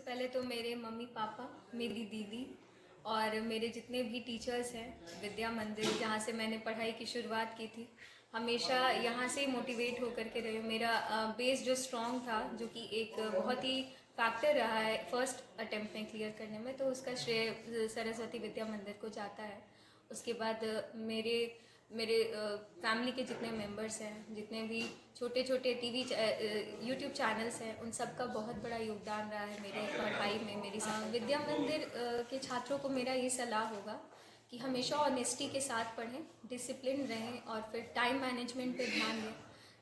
पहले तो मेरे मम्मी पापा, मेरी दीदी और मेरे जितने भी टीचर्स हैं विद्या मंदिर जहाँ से मैंने पढ़ाई की शुरुआत की थी, हमेशा यहाँ से मोटिवेट होकर के रहे। मेरा बेस जो स्ट्रॉन्ग था, जो कि एक बहुत ही फैक्टर रहा है फर्स्ट अटेम्प्ट में क्लियर करने में, तो उसका श्रेय सरस्वती विद्या मंदिर को जाता है। उसके बाद मेरे मेरे फैमिली के जितने मेंबर्स हैं, जितने भी छोटे छोटे टीवी यूट्यूब चैनल्स हैं, उन सब का बहुत बड़ा योगदान रहा है मेरे पढ़ाई में, मेरी विद्या मंदिर के छात्रों को मेरा ये सलाह होगा कि हमेशा ऑनेस्टी के साथ पढ़ें, डिसिप्लिन रहें और फिर टाइम मैनेजमेंट पे ध्यान दें।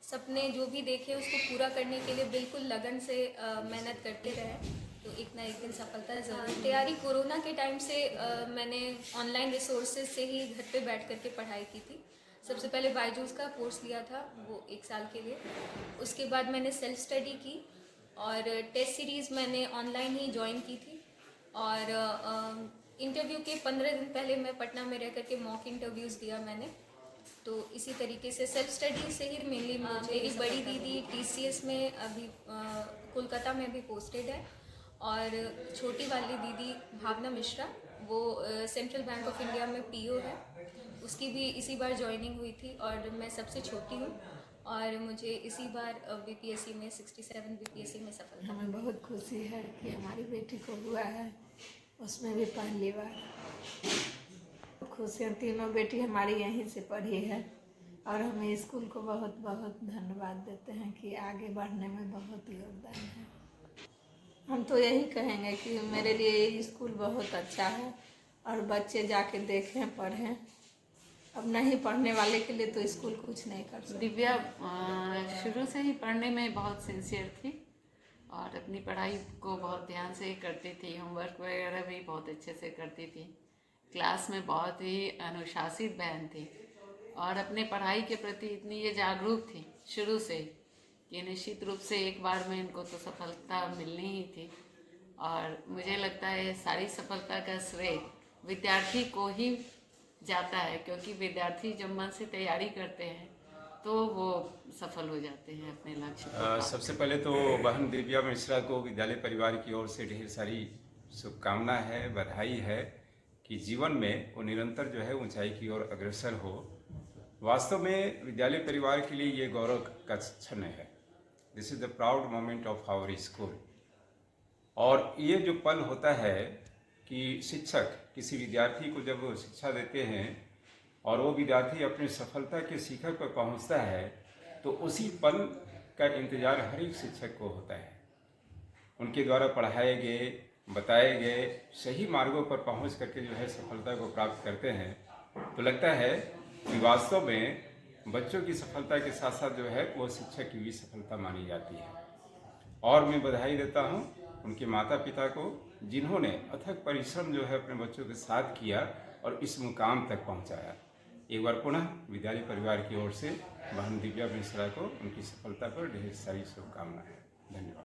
सपने जो भी देखें उसको पूरा करने के लिए बिल्कुल लगन से मेहनत करते रहें, तो एक ना एक दिन सफलता ज़रूर। तैयारी कोरोना के टाइम से मैंने ऑनलाइन रिसोर्सेज से ही घर पे बैठ कर के पढ़ाई की थी। सबसे पहले बायजूस का कोर्स लिया था, वो 1 साल के लिए। उसके बाद मैंने सेल्फ स्टडी की और टेस्ट सीरीज़ मैंने ऑनलाइन ही ज्वाइन की थी। और इंटरव्यू के 15 दिन पहले मैं पटना में रह करके मॉक इंटरव्यूज़ दिया मैंने। तो इसी तरीके से सेल्फ स्टडी से ही मेनली मेरी बड़ी दीदी टीसीएस में अभी कोलकाता में भी पोस्टेड है, और छोटी वाली दीदी भावना मिश्रा, वो सेंट्रल बैंक ऑफ इंडिया में पीओ है। उसकी भी इसी बार ज्वाइनिंग हुई थी और मैं सबसे छोटी हूँ, और मुझे इसी बार बीपीएससी में 67 बीपीएससी में सफलता। हमें बहुत खुशी है कि हमारी बेटी को हुआ है, उसमें भी पहली बार। खुशियाँ तीनों बेटी हमारी यहीं से पढ़ी है और हम स्कूल को बहुत बहुत धन्यवाद देते हैं कि आगे बढ़ने में बहुत योगदान है। हम तो यही कहेंगे कि मेरे लिए ये स्कूल बहुत अच्छा है और बच्चे जाके देखें, पढ़ें। अब नहीं पढ़ने वाले के लिए तो स्कूल कुछ नहीं कर सकता। दिव्या शुरू से ही पढ़ने में बहुत सिंसियर थी और अपनी पढ़ाई को बहुत ध्यान से करती थी। होमवर्क वगैरह भी बहुत अच्छे से करती थी। क्लास में बहुत ही अनुशासित बहन थी और अपने पढ़ाई के प्रति इतनी ये जागरूक थी शुरू से कि निश्चित रूप से एक बार में इनको तो सफलता मिलनी ही थी। और मुझे लगता है सारी सफलता का श्रेय विद्यार्थी को ही जाता है, क्योंकि विद्यार्थी जब मन से तैयारी करते हैं तो वो सफल हो जाते हैं अपने लक्ष्य को। सबसे पहले तो बहन दिव्या मिश्रा को विद्यालय परिवार की ओर से ढेर सारी शुभकामना है, बधाई है कि जीवन में वो निरंतर जो है ऊंचाई की ओर अग्रसर हो। वास्तव में विद्यालय परिवार के लिए ये गौरव का क्षण है। This is the proud moment of our school. और ये जो पल होता है कि शिक्षक किसी विद्यार्थी को जब शिक्षा देते हैं और वो विद्यार्थी अपनी सफलता के शिखर पर पहुंचता है, तो उसी पल का इंतजार हर एक शिक्षक को होता है। उनके द्वारा पढ़ाए गए, बताए गए सही मार्गों पर पहुंच करके जो है सफलता को प्राप्त करते हैं, तो लगता है कि वास्तव में बच्चों की सफलता के साथ साथ जो है वो शिक्षक की भी सफलता मानी जाती है। और मैं बधाई देता हूं उनके माता पिता को, जिन्होंने अथक परिश्रम जो है अपने बच्चों के साथ किया और इस मुकाम तक पहुंचाया। एक बार पुनः विद्यालय परिवार की ओर से बहन दिव्या मिश्रा को उनकी सफलता पर ढेर सारी शुभकामनाएं। धन्यवाद।